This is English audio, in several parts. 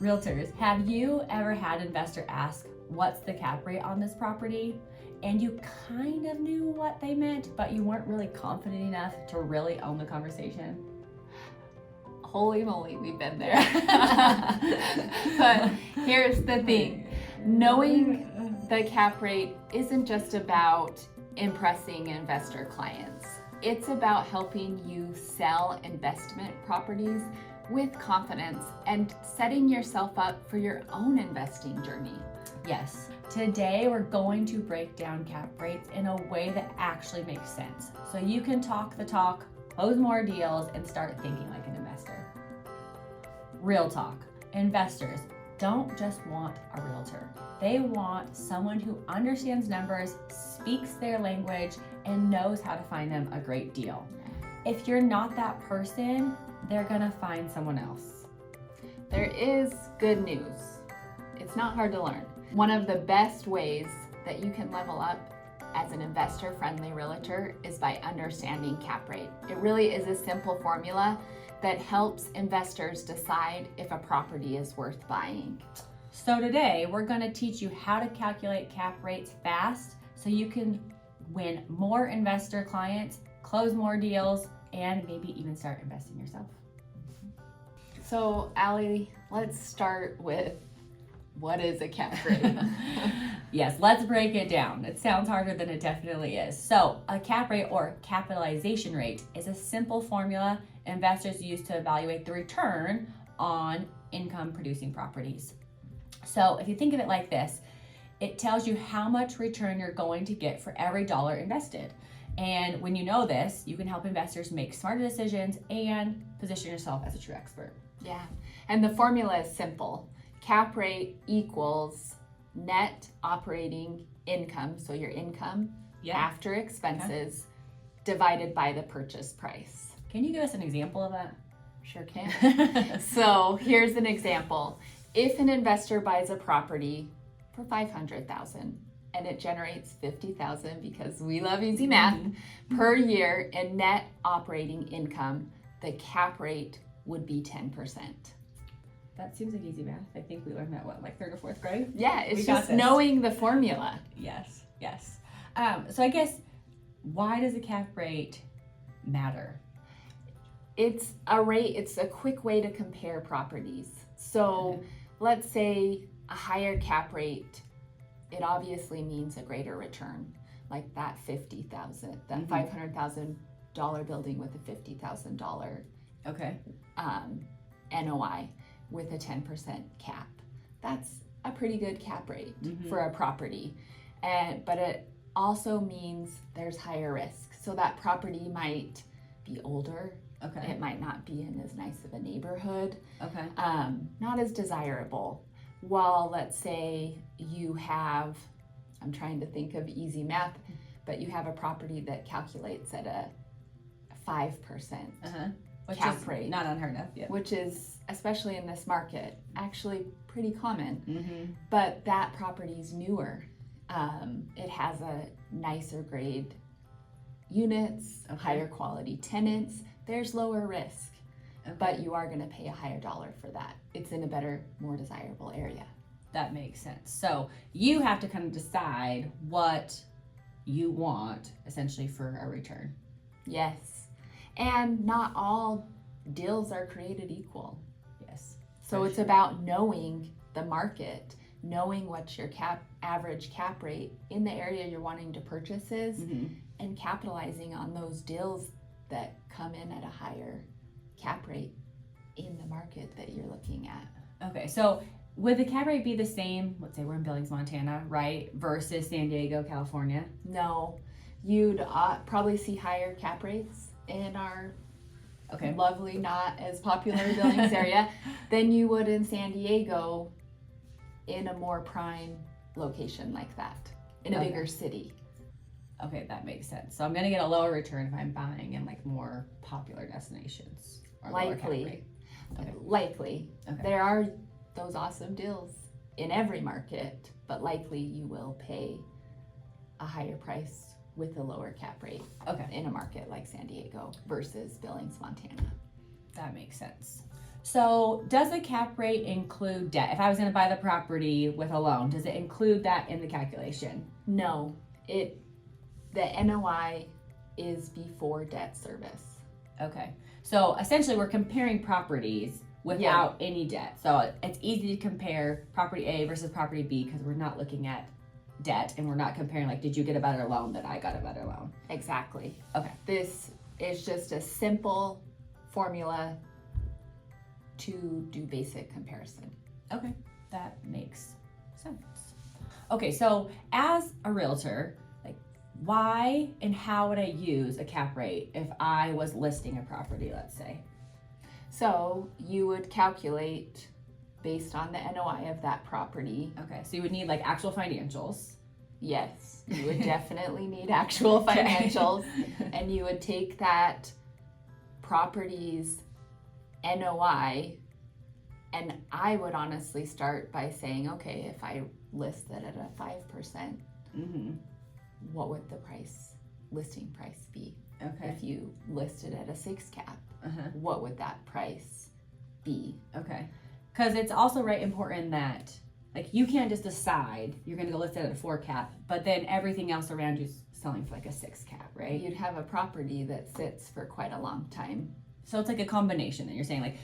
Realtors, have you ever had an investor ask, what's the cap rate on this property? And you kind of knew what they meant, but you weren't really confident enough to really own the conversation? Holy moly, we've been there. But here's the thing. Knowing the cap rate isn't just about impressing investor clients. It's about helping you sell investment properties with confidence and setting yourself up for your own investing journey. Yes. Today we're going to break down cap rates in a way that actually makes sense, so you can talk the talk, close more deals, and start thinking like an investor. Real talk. Investors don't just want a realtor. They want someone who understands numbers, speaks their language, and knows how to find them a great deal. If you're not that person, they're gonna find someone else. There is good news. It's not hard to learn. One of the best ways that you can level up as an investor-friendly realtor is by understanding cap rate. It really is a simple formula that helps investors decide if a property is worth buying. So today we're gonna teach you how to calculate cap rates fast so you can win more investor clients, close more deals, and maybe even start investing yourself. So, Allie, let's start with, what is a cap rate? Yes, let's break it down. It sounds harder than it definitely is. So, a cap rate or capitalization rate is a simple formula investors use to evaluate the return on income producing properties. So, if you think of it like this, it tells you how much return you're going to get for every dollar invested. And when you know this, you can help investors make smarter decisions and position yourself as a true expert. Yeah, and the formula is simple. Cap rate equals net operating income, so your income after expenses, divided by the purchase price. Can you give us an example of that? Sure can. So here's an example. If an investor buys a property for $500,000 and it generates $50,000, because we love easy math, per year in net operating income, the cap rate would be 10%. That seems like easy math. I think we learned that, like third or fourth grade? Yeah, it's just knowing the formula. Yes. So I guess, why does a cap rate matter? It's a quick way to compare properties. So let's say a higher cap rate, it obviously means a greater return, like that $50,000, that $500,000 building with a $50,000 NOI with a 10% cap. That's a pretty good cap rate for a property. But it also means there's higher risk. So that property might be older. It might not be in as nice of a neighborhood. Not as desirable. While let's say you have, I'm trying to think of easy math, but you have a property that calculates at a 5% cap rate. Not unheard of yet. Which is, especially in this market, actually pretty common. But that property's newer. It has a nicer grade units, higher quality tenants. There's lower risk, but you are going to pay a higher dollar for that. It's in a better, more desirable area. That makes sense. So you have to kind of decide what you want, essentially, for a return. Yes. And not all deals are created equal. Yes. So it's about knowing the market, knowing what your average cap rate in the area you're wanting to purchase is, and capitalizing on those deals that come in at a higher cap rate in the market that you're looking at. Okay, so would the cap rate be the same, let's say we're in Billings, Montana, right, versus San Diego, California? No, you'd probably see higher cap rates in our lovely, not as popular Billings area than you would in San Diego in a more prime location like that, in a bigger city. Okay, that makes sense. So I'm going to get a lower return if I'm buying in like more popular destinations. Or likely. Likely. There are those awesome deals in every market, but likely you will pay a higher price with a lower cap rate in a market like San Diego versus Billings, Montana. That makes sense. So does a cap rate include debt? If I was going to buy the property with a loan, does it include that in the calculation? No, the NOI is before debt service. Okay. So essentially we're comparing properties without any debt. So it's easy to compare property A versus property B because we're not looking at debt and we're not comparing like, did you get a better loan than I got a better loan? Exactly. Okay. This is just a simple formula to do basic comparison. Okay, that makes sense. Okay, so as a realtor, like why and how would I use a cap rate if I was listing a property, let's say? So you would calculate based on the NOI of that property. Okay, so you would need like actual financials. Yes, you would definitely need actual financials, and you would take that property's NOI, and I would honestly start by saying, okay, if I list it at a 5%, what would the listing price be? Okay. If you listed at a 6 cap, what would that price be? Okay, because it's also important that like you can't just decide you're going to go list it at a 4 cap, but then everything else around you's selling for like a 6 cap, right? You'd have a property that sits for quite a long time. So it's like a combination that you're saying like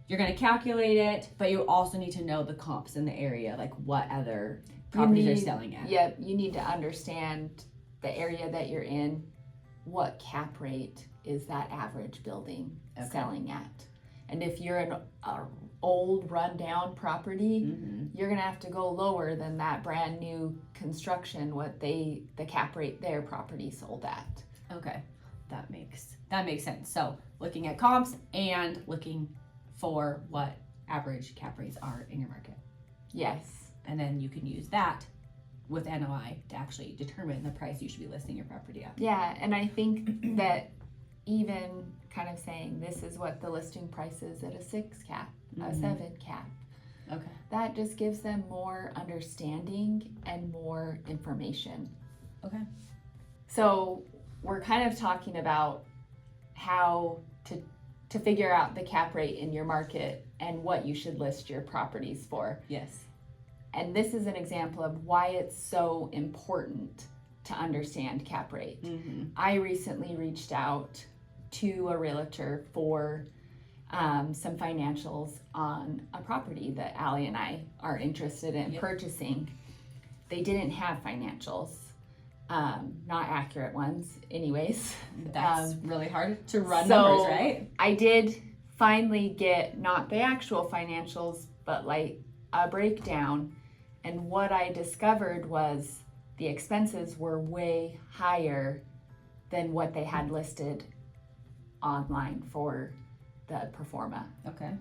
you're going to calculate it, but you also need to know the comps in the area, like what other properties are selling at. Yep, you need to understand the area that you're in, what cap rate is that average building selling at. And if you're an old rundown property, you're gonna have to go lower than that brand new construction, the cap rate their property sold at. Okay, that makes sense. So looking at comps and looking for what average cap rates are in your market. Yes. And then you can use that with NOI to actually determine the price you should be listing your property at. Yeah, and I think that even kind of saying this is what the listing price is at a 6 cap, a 7 cap. Okay. That just gives them more understanding and more information. Okay. So we're kind of talking about how to figure out the cap rate in your market and what you should list your properties for. Yes. And this is an example of why it's so important to understand cap rate. I recently reached out to a realtor for some financials on a property that Allie and I are interested in purchasing. They didn't have financials, not accurate ones anyways. That's really hard to run numbers, right? I did finally get not the actual financials, but like a breakdown. And what I discovered was the expenses were way higher than what they had listed online for the performa. Okay.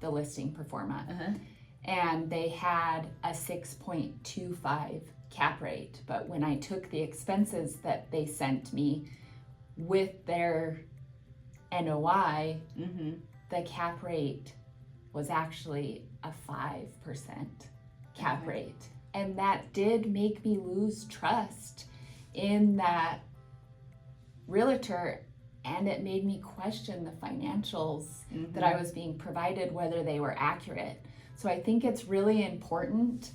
The listing performa. And they had a 6.25 cap rate. But when I took the expenses that they sent me with their NOI, the cap rate was actually a 5% cap rate. And that did make me lose trust in that realtor, and it made me question the financials that I was being provided, whether they were accurate. So I think it's really important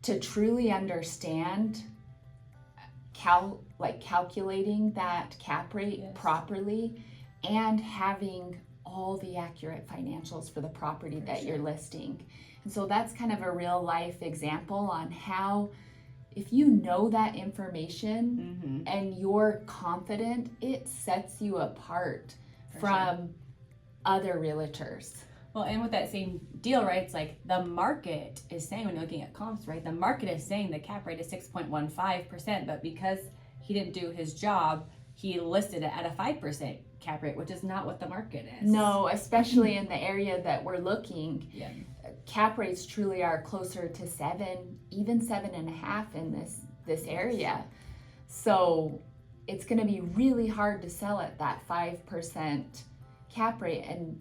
to truly understand calculating that cap rate properly and having all the accurate financials for the property that you're listing. And so that's kind of a real life example on how, if you know that information and you're confident, it sets you apart from other realtors. Well, and with that same deal, right, it's like the market is saying, when you're looking at comps, right, the market is saying the cap rate is 6.15%, but because he didn't do his job, he listed it at a 5% cap rate, which is not what the market is. No, especially in the area that we're looking. Yeah. Cap rates truly are closer to 7, even 7.5 in this area. So it's going to be really hard to sell at that 5% cap rate. And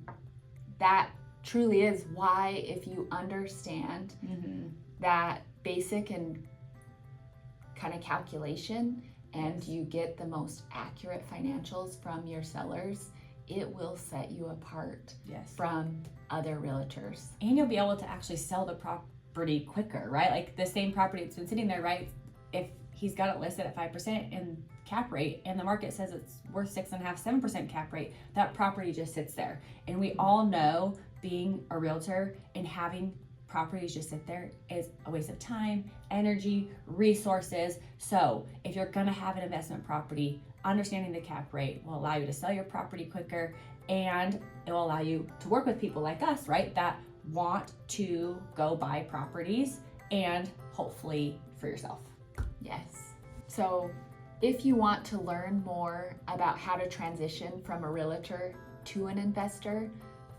that truly is why, if you understand that basic and kind of calculation and you get the most accurate financials from your sellers, it will set you apart Yes. from other realtors. And you'll be able to actually sell the property quicker, right? Like the same property that's been sitting there, right? If he's got it listed at 5% in cap rate and the market says it's worth 6.5%, 7% cap rate, that property just sits there. And we all know being a realtor and having properties just sit there is a waste of time, energy, resources. So if you're gonna have an investment property, understanding the cap rate will allow you to sell your property quicker, and it will allow you to work with people like us, right, that want to go buy properties and hopefully for yourself. Yes. So if you want to learn more about how to transition from a realtor to an investor,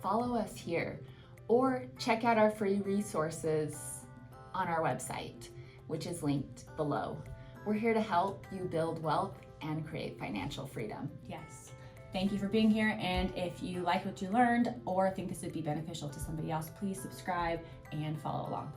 follow us here or check out our free resources on our website, which is linked below. We're here to help you build wealth and create financial freedom. Yes. Thank you for being here. And if you like what you learned or think this would be beneficial to somebody else, please subscribe and follow along.